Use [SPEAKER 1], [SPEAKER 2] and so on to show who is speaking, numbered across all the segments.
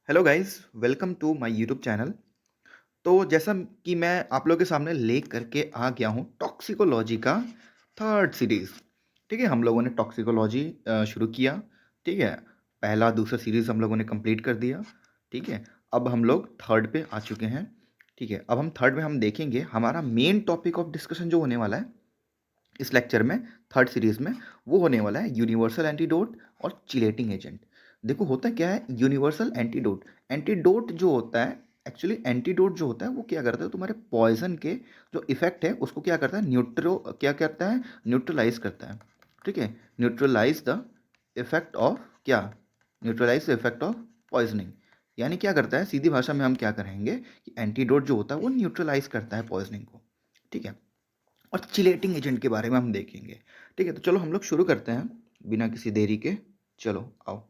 [SPEAKER 1] Hello guys, welcome to my YouTube channel. तो जैसा कि मैं आप लोगों के सामने ले करके आ गया हूँ टॉक्सिकोलॉजी का थर्ड सीरीज़। ठीक है, हम लोगों ने टॉक्सिकोलॉजी शुरू किया। ठीक है, पहला दूसरा सीरीज़ हम लोगों ने कंप्लीट कर दिया। ठीक है, अब हम लोग थर्ड पे आ चुके हैं। ठीक है, अब हम थर्ड में हम देखेंगे हमारा मेन टॉपिक ऑफ डिस्कशन जो होने वाला है इस लेक्चर में, थर्ड सीरीज में, वो होने वाला है यूनिवर्सल एंटीडोट और चिलेटिंग एजेंट। देखो होता क्या है यूनिवर्सल एंटीडोट। एंटीडोट जो होता है, एक्चुअली एंटीडोट जो होता है वो क्या करता है, तुम्हारे पॉइजन के जो इफेक्ट है उसको क्या करता है, क्या करता है, न्यूट्रलाइज करता है। ठीक है, न्यूट्रलाइज द इफेक्ट ऑफ क्या, neutralize the effect of poisoning. यानी क्या करता है, सीधी भाषा में हम क्या करेंगे कि एंटीडोट जो होता है वो न्यूट्रलाइज करता है पॉइजनिंग को। ठीक है, और चिलेटिंग एजेंट के बारे में हम देखेंगे। ठीक है, तो चलो हम लोग शुरू करते हैं बिना किसी देरी के। चलो आओ।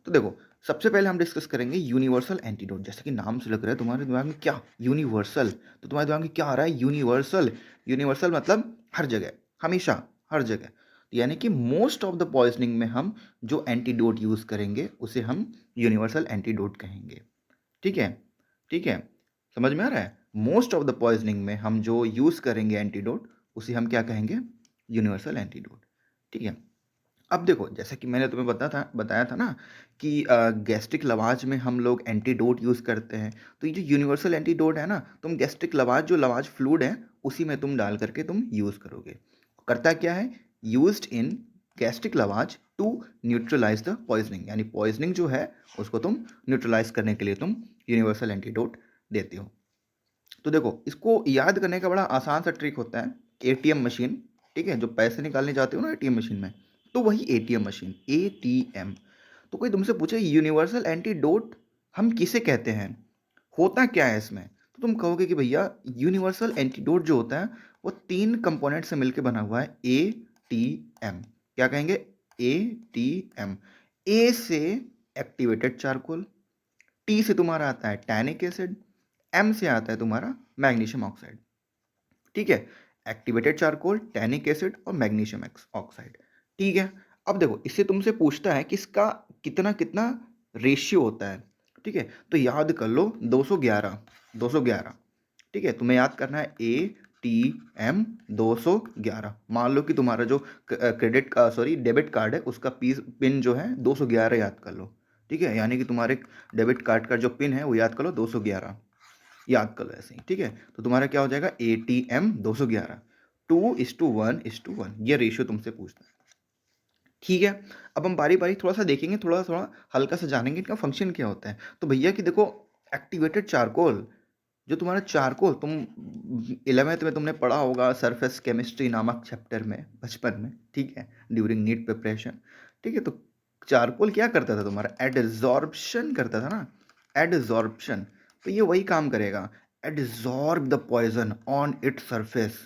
[SPEAKER 1] तो देखो, सबसे पहले हम डिस्कस करेंगे यूनिवर्सल एंटीडोट। जैसे कि नाम से लग रहा है तुम्हारे दिमाग में क्या, यूनिवर्सल, तो तुम्हारे दिमाग में क्या आ रहा है, यूनिवर्सल। यूनिवर्सल मतलब हर जगह, हमेशा, हर जगह। यानी कि मोस्ट ऑफ द पॉइजनिंग में हम जो एंटीडोट यूज करेंगे उसे हम यूनिवर्सल एंटीडोट कहेंगे। ठीक है, ठीक है, समझ में आ रहा है। मोस्ट ऑफ द पॉइजनिंग में हम जो यूज करेंगे एंटीडोट उसे हम क्या कहेंगे, यूनिवर्सल एंटीडोट। ठीक है, अब देखो जैसा कि मैंने तुम्हें बताया था ना कि गैस्ट्रिक लवाज में हम लोग एंटीडोट यूज़ करते हैं। तो ये जो यूनिवर्सल एंटीडोट है ना, तुम गैस्ट्रिक लवाज जो लवाज फ्लूइड है उसी में तुम डाल करके तुम यूज़ करोगे। करता क्या है, used in gastric lavage to neutralize the poisoning, यानी पॉइजनिंग जो है उसको तुम न्यूट्रलाइज करने के लिए तुम यूनिवर्सल एंटीडोट देते हो। तो देखो इसको याद करने का बड़ा आसान सा ट्रिक होता है, एटीएम मशीन। ठीक है, जो पैसे निकालने जाते हो ना एटीएम मशीन में, तो वही एटीएम मशीन, एटीएम। तो कोई तुमसे पूछे यूनिवर्सल एंटीडोट हम किसे कहते हैं, होता क्या है इसमें, तो तुम कहोगे कि भैया यूनिवर्सल एंटीडोट जो होता है वो तीन कंपोनेंट से मिलकर बना हुआ है, ए टी एम। क्या कहेंगे, ए टी एम। ए से एक्टिवेटेड चारकोल, टी से तुम्हारा आता है टैनिक एसिड, एम से आता है तुम्हारा मैग्नीशियम ऑक्साइड। ठीक है, एक्टिवेटेड चारकोल, टैनिक एसिड और मैग्नीशियम ऑक्साइड। ठीक है, अब देखो इससे तुमसे पूछता है कि इसका कितना कितना रेशियो होता है। ठीक है, तो याद कर लो 211, 211। ठीक है, तुम्हें याद करना है ए टी एम 211। मान लो कि तुम्हारा जो क्रेडिट का सॉरी डेबिट कार्ड है उसका पिन जो है 211 याद कर लो। ठीक है, यानी कि तुम्हारे डेबिट कार्ड का जो पिन है वो याद कर लो 211, याद कर लो ऐसे ही। ठीक है, तो तुम्हारा क्या हो जाएगा, ए टी एम 211, 2:1:1, ये रेशियो तुमसे पूछता है। ठीक है, अब हम बारी बारी थोड़ा सा देखेंगे, थोड़ा थोड़ा हल्का सा जानेंगे इनका फंक्शन क्या होता है। तो भैया कि देखो, एक्टिवेटेड चारकोल, जो तुम्हारा चारकोल तुम 11th में तुमने पढ़ा होगा सरफेस केमिस्ट्री नामक चैप्टर में बचपन में। ठीक है, ड्यूरिंग नीट प्रिपरेशन। ठीक है, तो चारकोल क्या करता था, तुम्हारा एडजॉर्प्शन करता था ना, एडजॉर्प्शन। तो ये वही काम करेगा, adsorb the poison on it surface.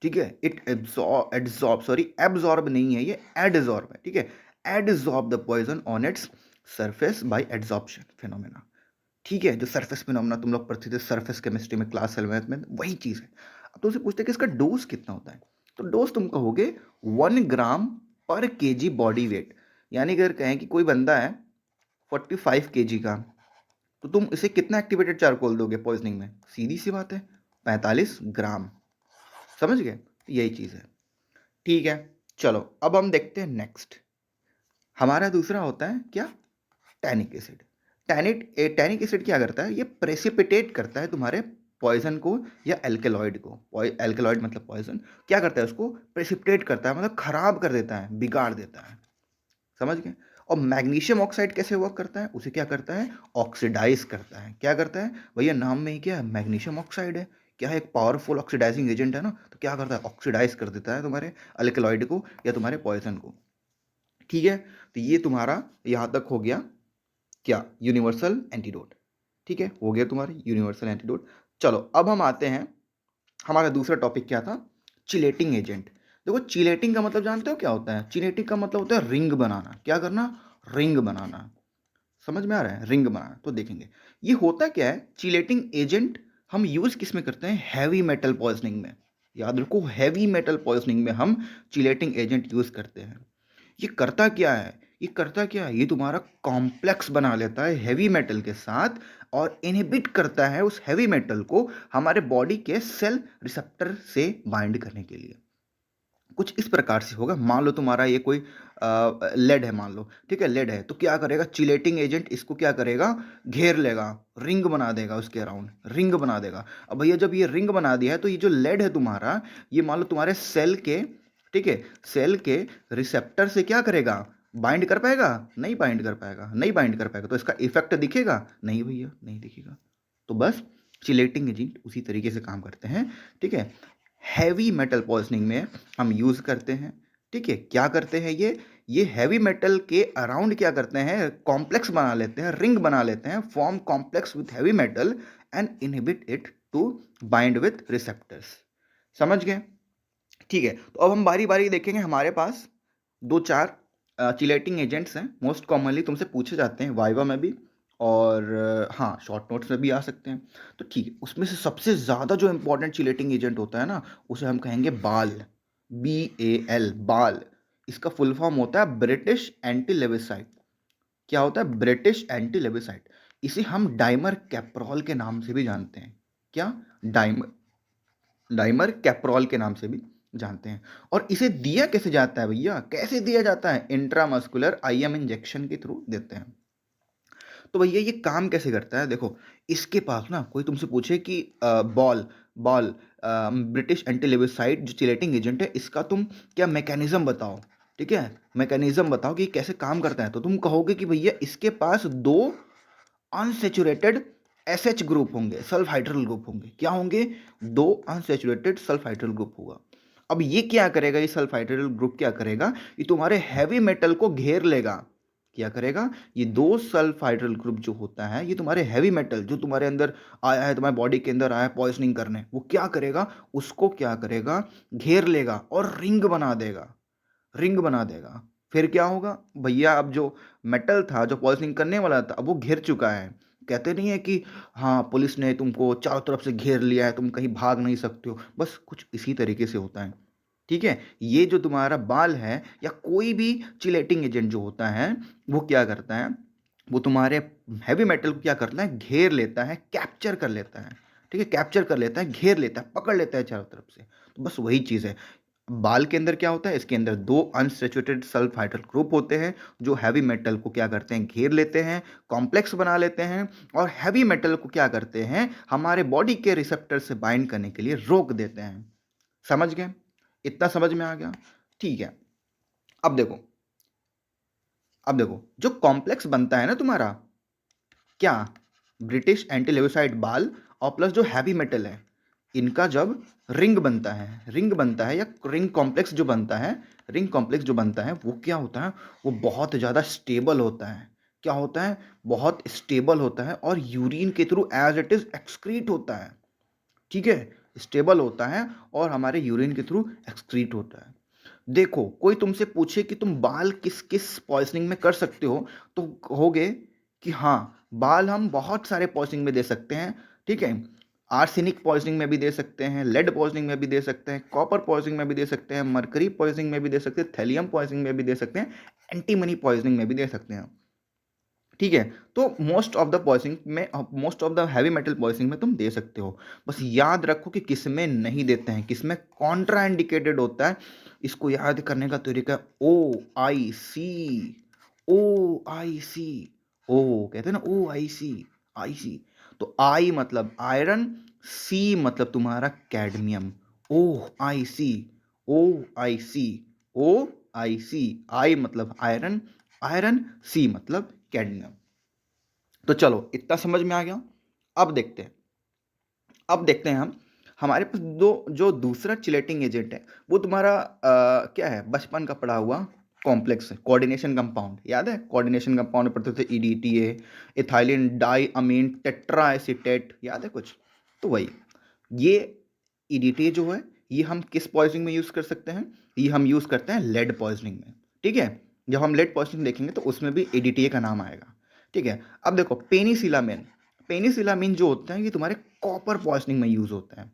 [SPEAKER 1] ठीक है, इट एब्जॉर्ब सॉरी एब्जॉर्ब नहीं है, ये एडजॉर्ब है। ठीक है, adsorb the poison on its surface by adsorption phenomena. ठीक है, जो सरफेस फिनोमेना तुम लोग पढ़ते थे सरफेस केमिस्ट्री में क्लास 11th में, वही चीज़ है। अब तुमसे पूछते हैं कि इसका डोज कितना होता है, तो डोज तुम कहोगे 1 ग्राम पर केजी बॉडी वेट। यानी अगर कहें कि कोई बंदा है 45 kg का, तो तुम इसे कितना एक्टिवेटेड चारकोल दोगे पॉइजनिंग में, सीधी सी बात है 45 ग्राम। समझ गए, यही चीज़ है। ठीक है, चलो अब हम देखते हैं नेक्स्ट। हमारा दूसरा होता है क्या, टैनिक एसिड। टैनिक एसिड क्या करता है, ये प्रेसिपिटेट करता है तुम्हारे पॉइजन को या एल्केलॉइड को। एल्केलॉइड मतलब पॉइजन, क्या करता है उसको प्रेसिपिटेट करता है, मतलब खराब कर देता है, बिगाड़ देता है। समझ गए। और मैग्नीशियम ऑक्साइड कैसे वर्क करता है, उसे क्या करता है, ऑक्सीडाइज करता है। क्या करता है भैया, नाम में ही क्या है, मैग्नीशियम ऑक्साइड है, क्या है, एक पावरफुल ऑक्सीडाइजिंग एजेंट है ना, तो क्या करता है, ऑक्सीडाइज कर देता है तुम्हारे अल्केलॉइड को या तुम्हारे पॉइजन को। ठीक है, तो ये तुम्हारा यहाँ तक हो गया क्या, यूनिवर्सल एंटीडोट। ठीक है, हो गया तुम्हारे यूनिवर्सल एंटीडोट। चलो अब हम आते हैं, हमारा दूसरा टॉपिक क्या था, चिलेटिंग एजेंट। देखो चिलेटिंग का मतलब जानते हो क्या होता है, चिलेटिंग का मतलब होता है रिंग बनाना। क्या करना, रिंग बनाना। समझ में आ रहा है, रिंग बनाना। तो देखेंगे ये होता क्या है, चिलेटिंग एजेंट हम यूज किस में करते हैं, हैवी मेटल पॉइजनिंग में। याद रखो, हैवी मेटल पॉइजनिंग में हम चिलेटिंग एजेंट यूज करते हैं। ये करता क्या है ये करता क्या है, ये तुम्हारा कॉम्प्लेक्स बना लेता है हेवी मेटल के साथ और इनहिबिट करता है उस हेवी मेटल को हमारे बॉडी के सेल रिसेप्टर से बाइंड करने के लिए। कुछ इस प्रकार से होगा, मान लो तुम्हारा ये कोई लेड है, मान लो, ठीक है, लेड है, तो क्या करेगा, चिलेटिंग एजेंट इसको क्या करेगा, घेर लेगा, रिंग बना देगा, उसके अराउंड रिंग बना देगा। अब भैया जब ये रिंग बना दिया है तो ये जो लेड है तुम्हारा, ये मान लो तुम्हारे सेल के, ठीक है, सेल के रिसेप्टर से क्या करेगा, बाइंड कर पाएगा, नहीं बाइंड कर पाएगा, नहीं बाइंड कर पाएगा, तो इसका इफेक्ट दिखेगा, नहीं भैया नहीं दिखेगा। तो बस चिलेटिंग एजेंट उसी तरीके से काम करते हैं, ठीक है। हैवी मेटल पॉइजनिंग में हम यूज करते हैं, ठीक है। क्या करते हैं ये हैवी मेटल के अराउंड क्या करते हैं, कॉम्प्लेक्स बना लेते हैं, रिंग बना लेते हैं, form complex with heavy metal and inhibit it to bind with receptors. समझ गए, ठीक है। तो अब हम बारी बारी देखेंगे, हमारे पास दो चार चिलेटिंग एजेंट्स हैं, मोस्ट कॉमनली तुमसे पूछे जाते हैं वाइवा में भी, और हाँ शॉर्ट नोट्स में भी आ सकते हैं। तो ठीक है, उसमें से सबसे ज़्यादा जो इंपॉर्टेंट चिलेटिंग एजेंट होता है ना, उसे हम कहेंगे बाल, BAL, बाल। इसका फुल फॉर्म होता है ब्रिटिश एंटी लेविसाइड। क्या होता है, ब्रिटिश एंटी लेविसाइड। इसे हम डाइमर कैप्रोल के नाम से भी जानते हैं। क्या, डाइमर डाइमर कैप्रोल के नाम से भी जानते हैं। और इसे दिया कैसे जाता है भैया, कैसे दिया जाता है, इंट्रामस्कुलर IM इंजेक्शन के थ्रू देते हैं। तो भैया ये काम कैसे करता है, देखो, इसके पास ना कोई तुमसे पूछे कि बॉल बॉल ब्रिटिश एंटीलेविसाइड जो चिलेटिंग एजेंट है, इसका तुम क्या मैकेनिज्म बताओ, ठीक है, मैकेनिज्म बताओ कि कैसे काम करता है, तो तुम कहोगे कि भैया इसके पास दो अनसेचुरेटेड SH ग्रुप होंगे, सल्फ हाइड्रल ग्रुप होंगे। क्या होंगे, दो अनसेचुरेटेड सल्फ हाइड्रल ग्रुप होगा। अब ये क्या करेगा, ये सल्फ हाइड्रल ग्रुप क्या करेगा, ये तुम्हारे हैवी मेटल को घेर लेगा। क्या करेगा, ये दो सल्फ हाइड्रल ग्रुप जो होता है, ये तुम्हारे हैवी मेटल जो तुम्हारे अंदर आया है, तुम्हारे बॉडी के अंदर आया है पॉइजनिंग करने, वो क्या करेगा, उसको क्या करेगा, घेर लेगा और रिंग बना देगा, रिंग बना देगा। फिर क्या होगा भैया, अब जो मेटल था जो पॉइजनिंग करने वाला था, अब वो घिर चुका है। कहते नहीं है कि हाँ पुलिस ने तुमको चारों तरफ से घेर लिया है, तुम कहीं भाग नहीं सकते हो, बस कुछ इसी तरीके से होता है, ठीक है। ये जो तुम्हारा बाल है या कोई भी चिलेटिंग एजेंट जो होता है, वो क्या करता है, वो तुम्हारे हैवी मेटल को क्या करता है, घेर लेता है, कैप्चर कर लेता है, ठीक है, कैप्चर कर लेता है, घेर लेता है, पकड़ लेता है चारों तरफ से। तो बस वही चीज़ है। बाल के अंदर क्या होता है, इसके अंदर दो अनसैचुरेटेड सल्फ हाइड्रल ग्रुप होते हैं जो हैवी मेटल को क्या करते हैं, घेर लेते हैं, कॉम्प्लेक्स बना लेते हैं, और हैवी मेटल को क्या करते हैं, हमारे बॉडी के रिसेप्टर से बाइंड करने के लिए रोक देते हैं। समझ गए, इतना समझ में आ गया, ठीक है। अब देखो, अब देखो जो कॉम्प्लेक्स बनता है ना तुम्हारा, क्या, ब्रिटिश एंटीलेविसाइड बाल और प्लस जो हैवी मेटल है, इनका जब रिंग बनता है, रिंग बनता है या रिंग कॉम्प्लेक्स जो बनता है, रिंग कॉम्प्लेक्स जो बनता है वो क्या होता है, वो बहुत ज़्यादा स्टेबल होता है। क्या होता है, बहुत स्टेबल होता है, और यूरिन के through as it is excrete होता है, ठीक है, स्टेबल होता है और हमारे यूरिन के थ्रू एक्सक्रीट होता है। देखो कोई तुमसे पूछे कि तुम बाल किस किस पॉइजनिंग में कर सकते हो, तो कहोगे कि हाँ बाल हम बहुत सारे पॉइजनिंग में दे सकते हैं, ठीक है, आर्सेनिक पॉइजनिंग में भी दे सकते हैं, लेड पॉइजनिंग में भी दे सकते हैं, कॉपर पॉइजनिंग में भी दे सकते हैं, मरकरी पॉइजनिंग में भी दे सकते हैं, थैलियम पॉइजनिंग में भी दे सकते हैं, एंटीमनी पॉइजनिंग में भी दे सकते हैं, ठीक है। तो मोस्ट ऑफ द पॉइजनिंग में, most of the heavy metal poisoning में तुम दे सकते हो। बस याद रखो कि किस में नहीं देते हैं, किस में कॉन्ट्रा इंडिकेटेड होता है। इसको याद करने का तरीका, OIC, OIC, ओ कहते हैं ना, OIC, IC। तो I मतलब आयरन, C मतलब तुम्हारा cadmium, OIC, OIC, OIC, I मतलब आयरन, आयरन, C मतलब कैडमियम। तो चलो इतना समझ में आ गया। अब देखते हैं, अब देखते हैं हम, हमारे पास दो जो दूसरा चिलेटिंग एजेंट है, वो तुम्हारा क्या है, बचपन का पढ़ा हुआ कॉम्प्लेक्स है, कोऑर्डिनेशन कंपाउंड, याद है, कोऑर्डिनेशन कंपाउंड पढ़ते थे, EDTA, इथाइलिन डाई अमीन टेट्रा एसीटेट, याद है कुछ, तो वही ये EDTA जो है, ये हम किस पॉइजनिंग में यूज कर सकते हैं, ये हम यूज करते हैं लेड पॉइजनिंग में, ठीक है। जब हम लेड पॉइजनिंग देखेंगे तो उसमें भी EDTA का नाम आएगा, ठीक है। अब देखो पेनिसिलामिन, पेनिसिलामिन जो होता है ये तुम्हारे कॉपर पॉइजनिंग में यूज होता है।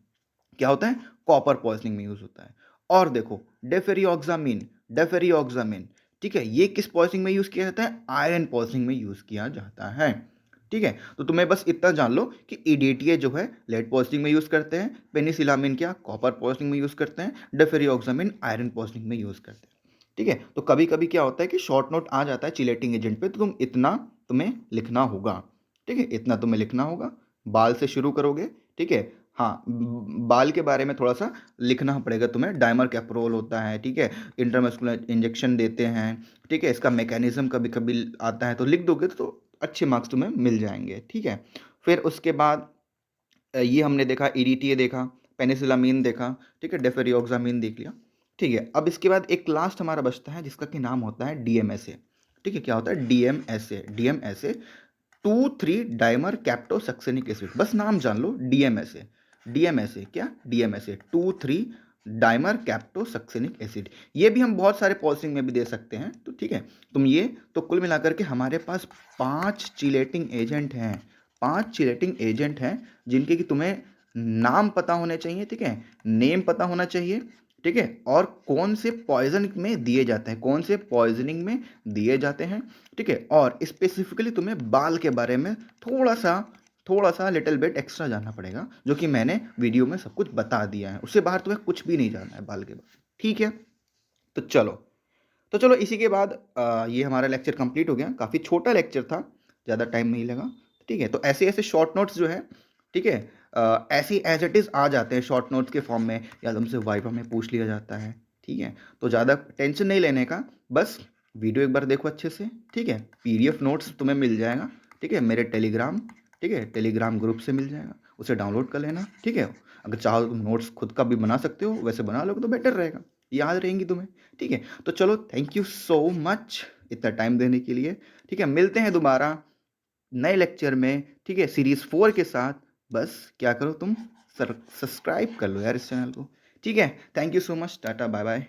[SPEAKER 1] क्या होता है, कॉपर पॉइजनिंग में यूज होता है। और देखो डेफेरियोक्सामिन, डेफेरियोक्सामिन, ठीक है, ये किस पॉलिशिंग में यूज़ किया जाता है? आयरन पॉलिशिंग में यूज़ किया जाता है। ठीक है, तो तुम्हें बस इतना जान लो कि EDTA जो है लेड पॉलिशिंग में यूज़ करते हैं, पेनिसिलामिन क्या कॉपर पॉलिशिंग में यूज़ करते हैं, डिफेरियोक्सामिन आयरन पॉलिशिंग में यूज़ करते हैं। ठीक है, तो कभी कभी क्या होता है कि शॉर्ट नोट आ जाता है चिलेटिंग एजेंट पे, तो तुम्हें लिखना होगा। ठीक है, इतना तुम्हें लिखना होगा। बाल से शुरू करोगे। ठीक है, हाँ, बाल के बारे में थोड़ा सा लिखना पड़ेगा तुम्हें। डाइमर कैप्रोल होता है, ठीक है, इंट्रामस्कुलर इंजेक्शन देते हैं। ठीक है, इसका मैकेनिज्म कभी कभी आता है, तो लिख दोगे तो अच्छे मार्क्स तुम्हें मिल जाएंगे। ठीक है, फिर उसके बाद ये हमने देखा, EDTA देखा, पेनिसिलामिन देखा, ठीक है, डेफेरियोक्सामिन देख लिया। ठीक है, अब इसके बाद एक लास्ट हमारा बचता है जिसका कि नाम होता है DMSA। ठीक है, क्या होता है? DMSA 2,3 dimercaptosuccinic acid. बस नाम जान लो, DMSA क्या? DMSA 2,3 dimercaptosuccinic acid. ये भी हम बहुत सारे पॉलिशिंग में भी दे सकते हैं। तो ठीक है, तुम ये तो कुल मिलाकर के हमारे पास 5 चिलेटिंग एजेंट हैं। 5 चिलेटिंग एजेंट हैं जिनके कि तुम्हें नाम पता होने चाहिए। ठीक है, नेम पता होना चाहिए। ठीक है, और कौन से पॉइजन में दिए जाते हैं, कौन से पॉइजनिंग में दिए जाते हैं। ठीक है, और स्पेसिफिकली तुम्हें बाल के बारे में थोड़ा सा लिटिल बिट एक्स्ट्रा जानना पड़ेगा, जो कि मैंने वीडियो में सब कुछ बता दिया है। उससे बाहर तुम्हें कुछ भी नहीं जानना है बाल के बारे में। ठीक है, तो चलो इसी के बाद ये हमारा लेक्चर कंप्लीट हो गया। काफ़ी छोटा लेक्चर था, ज़्यादा टाइम नहीं लगा। ठीक है, तो ऐसे ऐसे शॉर्ट नोट्स जो है, ठीक है, ऐसे एज इट इज़ आ जाते हैं शॉर्ट नोट्स के फॉर्म में, या तुमसे वाइवा में पूछ लिया जाता है। ठीक है, तो ज़्यादा टेंशन नहीं लेने का, बस वीडियो एक बार देखो अच्छे से। ठीक है, PDF नोट्स तुम्हें मिल जाएगा। ठीक है, मेरे टेलीग्राम, ठीक है, टेलीग्राम ग्रुप से मिल जाएगा, उसे डाउनलोड कर लेना। ठीक है, अगर चाहो तो तुम नोट्स खुद का भी बना सकते हो, वैसे बना लोगे तो बेटर रहेगा, याद रहेंगी तुम्हें। ठीक है, तो चलो, थैंक यू सो मच इतना टाइम देने के लिए। ठीक है, मिलते हैं दोबारा नए लेक्चर में। ठीक है, सीरीज 4 के साथ। बस क्या करो तुम, सब्सक्राइब कर लो यार इस चैनल को। ठीक है, thank you so much, tata bye bye.